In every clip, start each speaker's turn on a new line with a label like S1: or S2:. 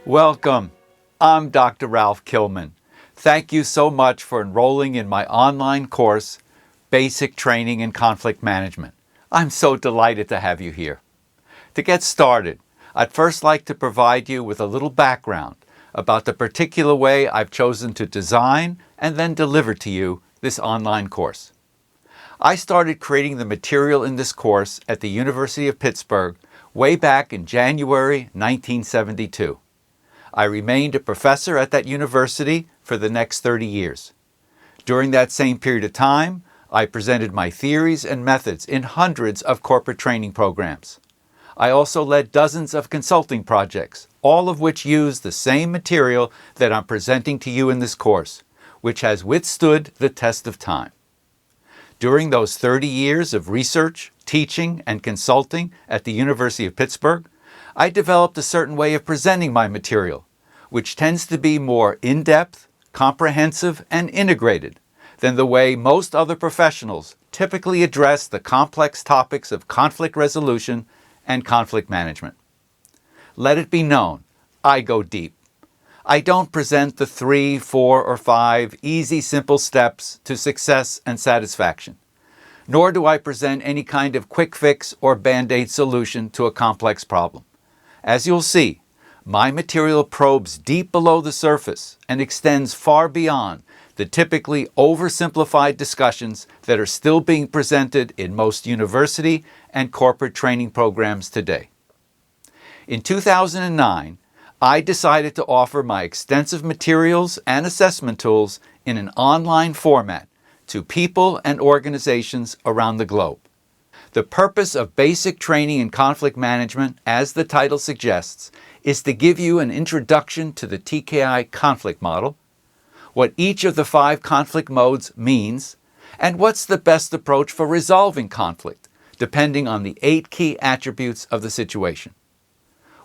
S1: Welcome. I'm Dr. Ralph Kilman. Thank you so much for enrolling in my online course, Basic Training in Conflict Management. I'm so delighted to have you here. To get started, I'd first like to provide you with a little background about the particular way I've chosen to design and then deliver to you this online course. I started creating the material in this course at the University of Pittsburgh way back in January 1972. I remained a professor at that university for the next 30 years. During that same period of time, I presented my theories and methods in hundreds of corporate training programs. I also led dozens of consulting projects, all of which use the same material that I'm presenting to you in this course, which has withstood the test of time. During those 30 years of research, teaching, and consulting at the University of Pittsburgh, I developed a certain way of presenting my material, which tends to be more in-depth, comprehensive, and integrated than the way most other professionals typically address the complex topics of conflict resolution and conflict management. Let it be known, I go deep. I don't present the 3, 4, or 5 easy, simple steps to success and satisfaction, nor do I present any kind of quick fix or band-aid solution to a complex problem. As you'll see, my material probes deep below the surface and extends far beyond the typically oversimplified discussions that are still being presented in most university and corporate training programs today. In 2009, I decided to offer my extensive materials and assessment tools in an online format to people and organizations around the globe. The purpose of Basic Training in Conflict Management, as the title suggests, is to give you an introduction to the TKI conflict model, what each of the 5 conflict modes means, and what's the best approach for resolving conflict, depending on the 8 key attributes of the situation.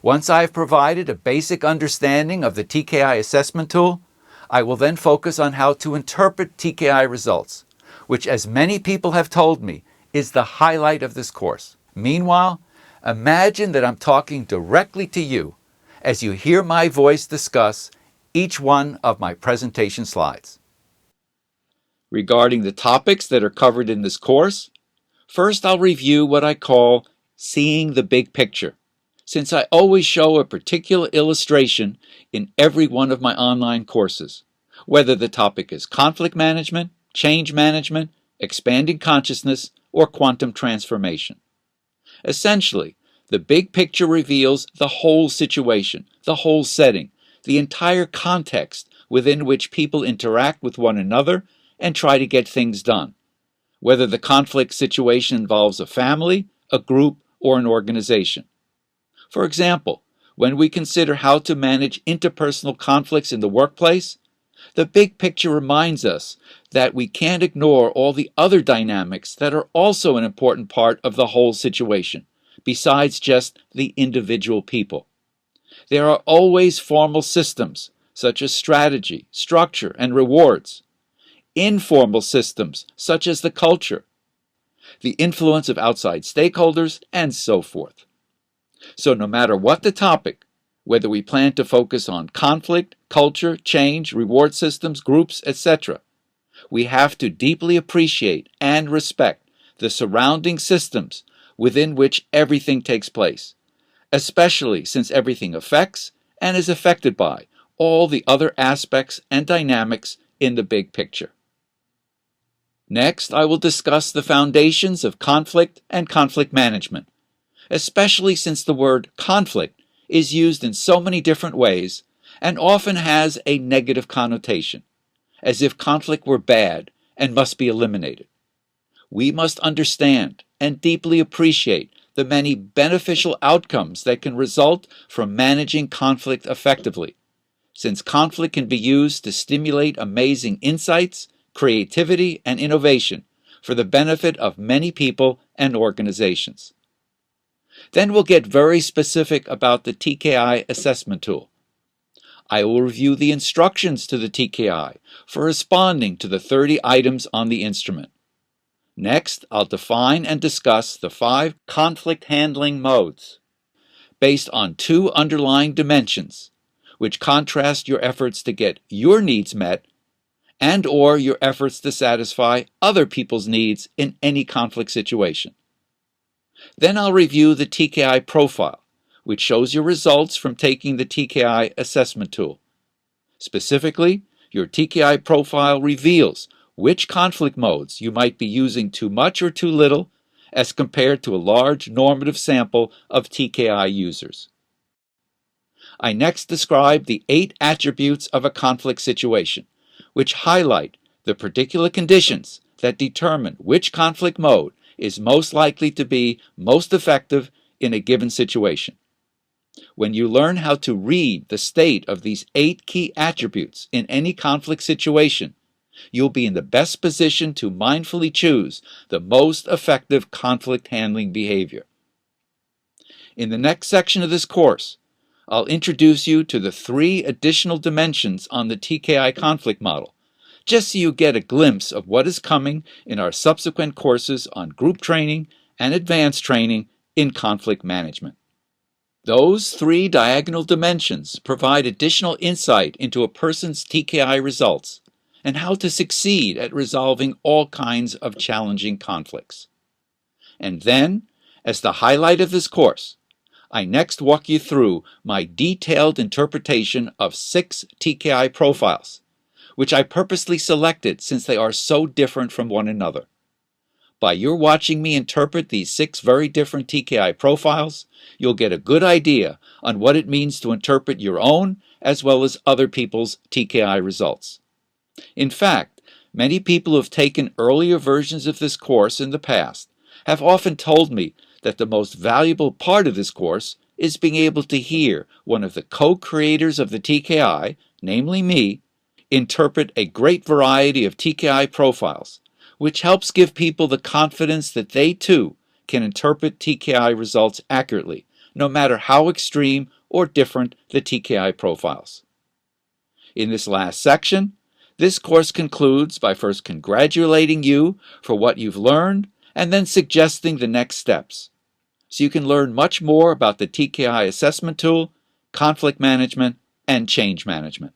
S1: Once I've provided a basic understanding of the TKI assessment tool, I will then focus on how to interpret TKI results, which, as many people have told me, is the highlight of this course. Meanwhile, imagine that I'm talking directly to you as you hear my voice discuss each one of my presentation slides. Regarding the topics that are covered in this course, first I'll review what I call seeing the big picture, since I always show a particular illustration in every one of my online courses, whether the topic is conflict management, change management, expanding consciousness, or quantum transformation. Essentially, the big picture reveals the whole situation, the whole setting, the entire context within which people interact with one another and try to get things done, whether the conflict situation involves a family, a group, or an organization. For example, when we consider how to manage interpersonal conflicts in the workplace, the big picture reminds us that we can't ignore all the other dynamics that are also an important part of the whole situation, besides just the individual people. There are always formal systems, such as strategy, structure, and rewards. Informal systems, such as the culture, the influence of outside stakeholders, and so forth. So no matter what the topic, whether we plan to focus on conflict, culture, change, reward systems, groups, etc., we have to deeply appreciate and respect the surrounding systems within which everything takes place, especially since everything affects and is affected by all the other aspects and dynamics in the big picture. Next, I will discuss the foundations of conflict and conflict management, especially since the word conflict is used in so many different ways and often has a negative connotation, as if conflict were bad and must be eliminated. We must understand and deeply appreciate the many beneficial outcomes that can result from managing conflict effectively, since conflict can be used to stimulate amazing insights, creativity, and innovation for the benefit of many people and organizations. Then we'll get very specific about the TKI assessment tool. I will review the instructions to the TKI for responding to the 30 items on the instrument. Next, I'll define and discuss the 5 conflict handling modes based on 2 underlying dimensions, which contrast your efforts to get your needs met and/or your efforts to satisfy other people's needs in any conflict situation. Then I'll review the TKI profile, which shows your results from taking the TKI assessment tool. Specifically, your TKI profile reveals which conflict modes you might be using too much or too little as compared to a large normative sample of TKI users. I next describe the 8 attributes of a conflict situation, which highlight the particular conditions that determine which conflict mode is most likely to be most effective in a given situation. When you learn how to read the state of these 8 key attributes in any conflict situation, you'll be in the best position to mindfully choose the most effective conflict handling behavior. In the next section of this course, I'll introduce you to the 3 additional dimensions on the TKI conflict model, just so you get a glimpse of what is coming in our subsequent courses on group training and advanced training in conflict management. Those 3 diagonal dimensions provide additional insight into a person's TKI results and how to succeed at resolving all kinds of challenging conflicts. And then, as the highlight of this course, I next walk you through my detailed interpretation of 6 TKI profiles, which I purposely selected since they are so different from one another. By your watching me interpret these 6 very different TKI profiles, you'll get a good idea on what it means to interpret your own as well as other people's TKI results. In fact, many people who have taken earlier versions of this course in the past have often told me that the most valuable part of this course is being able to hear one of the co-creators of the TKI, namely me, interpret a great variety of TKI profiles, which helps give people the confidence that they too can interpret TKI results accurately, no matter how extreme or different the TKI profiles. In this last section, this course concludes by first congratulating you for what you've learned and then suggesting the next steps, so you can learn much more about the TKI assessment tool, conflict management, and change management.